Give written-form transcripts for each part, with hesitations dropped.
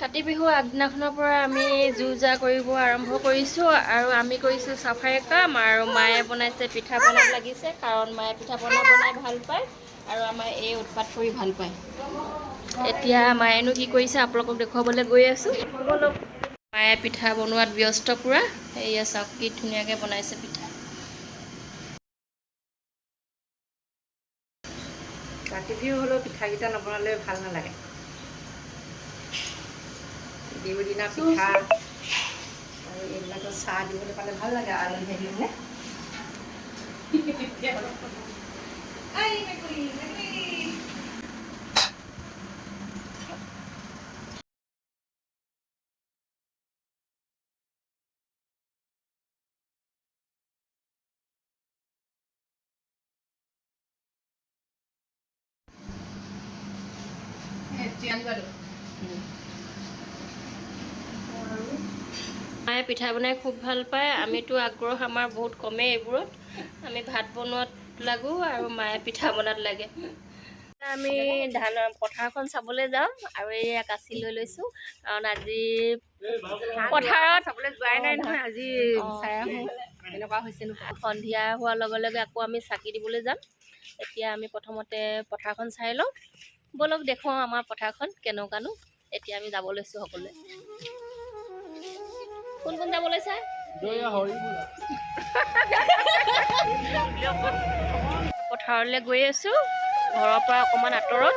কাতি বিহু আগদিনাখনৰ পৰা আমি যো-জা কৰিব আৰম্ভ কৰিছোঁ আৰু আমি কৰিছোঁ চাফাই কাম আৰু মায়ে বনাইছে পিঠা পনাত লাগিছে কাৰণ মায়ে পিঠা পনা বনাই ভাল পায় আৰু আমাৰ এই উৎপাত কৰি ভাল পায়। এতিয়া মায়েনো কি কৰিছে আপোনালোকক দেখুৱাবলৈ গৈ আছোঁ। মায়ে পিঠা বনোৱাত ব্যস্ত পুৰা। এয়া চাওক কি ধুনীয়াকৈ বনাইছে পিঠা। কাতি বিহু হ'লেও পিঠাকেইটা নবনালে ভাল নালাগে। বিহুৰ দিনা পিঠা আৰু এইবিলাকত চাহ দিবলৈ পালে ভাল লাগে আলহী আহিলে। মায়ে পিঠা বনাই খুব ভাল পায়। আমিতো আগ্ৰহ আমাৰ বহুত কমেই এইবোৰত। আমি ভাত বনোৱাত লাগো আৰু মায়ে পিঠা বনাত লাগে। আমি পথাৰখন চাবলৈ যাওঁ আৰু এইয়া কাচি লৈ লৈছোঁ কাৰণ আজি পথাৰত চাবলৈ যোৱাই নাই নহয়, আজি চাই আহোঁ কেনেকুৱা হৈছে নো। সন্ধিয়া হোৱাৰ লগে লগে আকৌ আমি চাকি দিবলৈ যাম। এতিয়া আমি প্ৰথমতে পথাৰখন চাই লওঁ। ব'লক দেখুৱাওঁ আমাৰ পথাৰখন কেনেকুৱানো। এতিয়া আমি যাব লৈছোঁ সকলোৱে। কোন কোন যাব লৈছে? পথাৰলৈ গৈ আছোঁ, ঘৰৰ পৰা অকণমান আঁতৰত।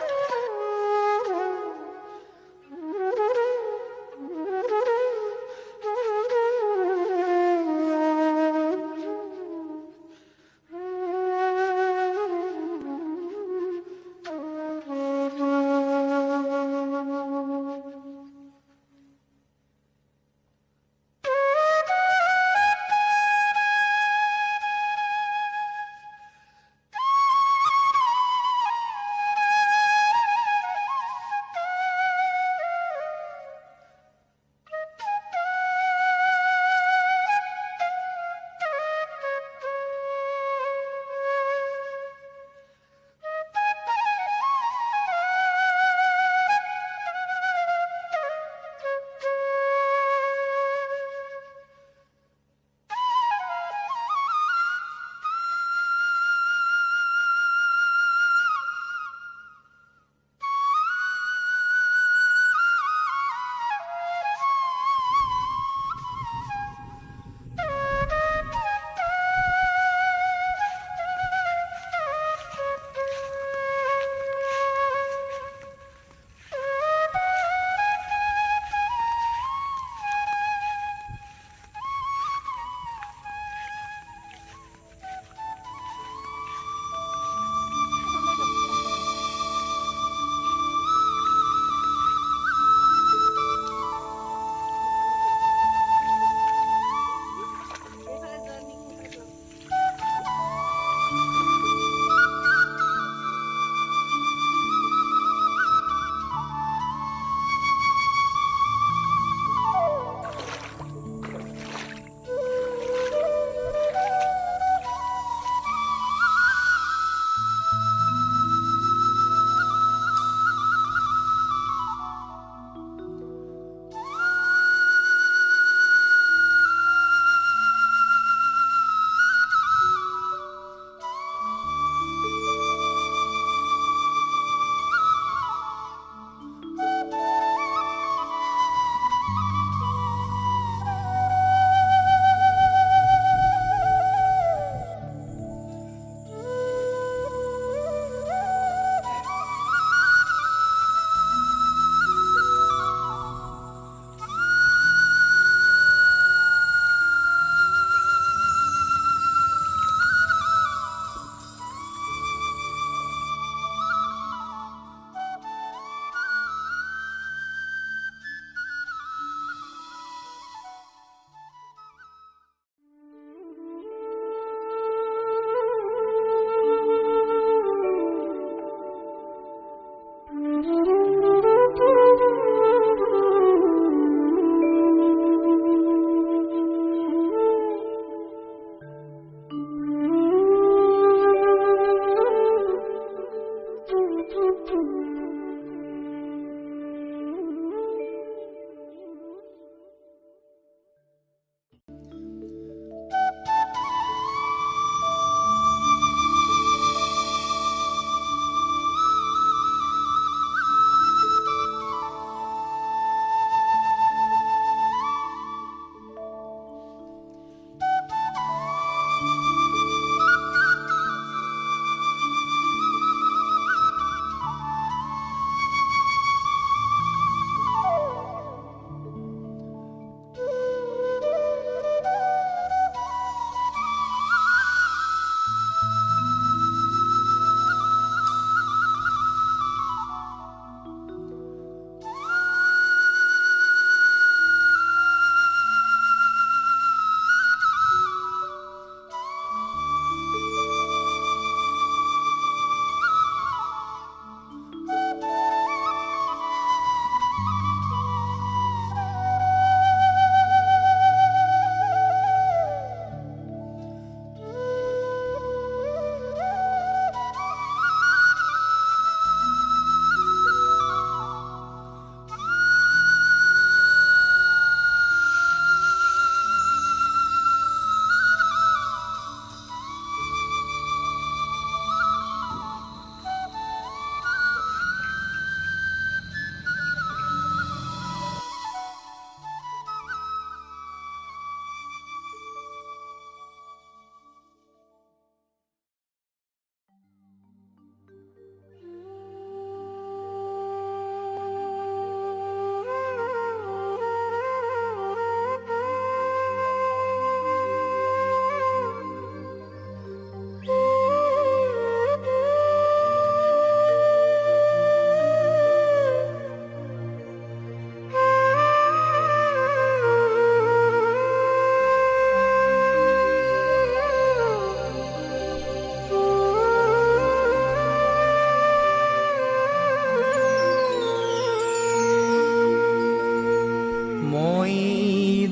মই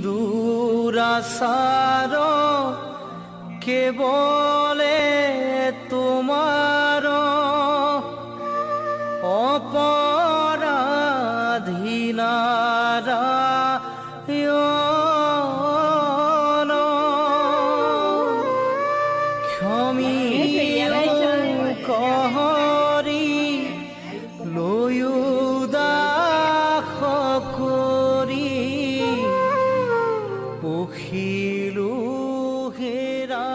দুৰাচাৰ কেবলে তোমাৰ অপৰাধীনাৰায়ণ ক্ষমীয় কহৰি লয়ুদাস কৰি পখিলো হেৰা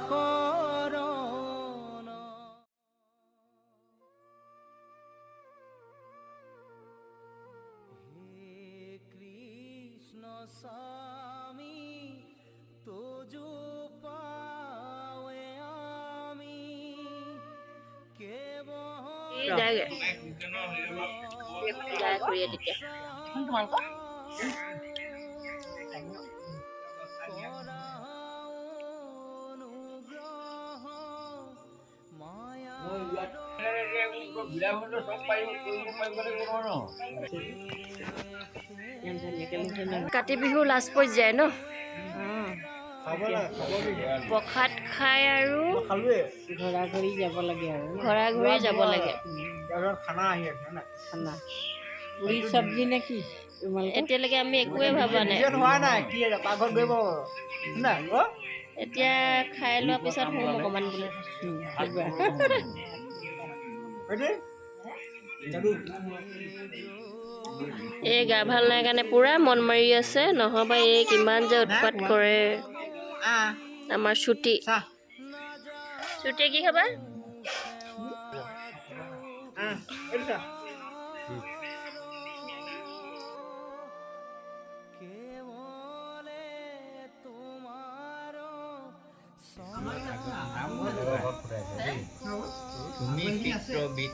শৰণ হে কৃষ্ণ স্বামী তোজো পাৱে আমি কেৱল যায়গে যায় কৰিয়ে তেতিয়া কাতি বিহু লাষ্ট পৰ্যায় ন প্ৰসাদ খাই আৰু ঘৰা ঘৰি যাব লাগে আৰু ঘৰা ঘৰি যাব লাগে খানা আহি আছে না খানা পুৰি চব্জি নে কি এতিয়ালৈকে আমি একোৱে ভবা নাই হোৱা নাই কি পাকঘৰত গৈ পাব না এতিয়া খাই লোৱাৰ পিছত শুম অকণমান বোলে এই গা ভাল নাই কাৰণে পুৰা মন মাৰি আছে নহবা এই কিমান যে উৎপাত কৰে আমাৰ ছুটি ছুটিয়ে কি খাবা কেৱলে তোমাৰ তুমি চিত্ৰবিদ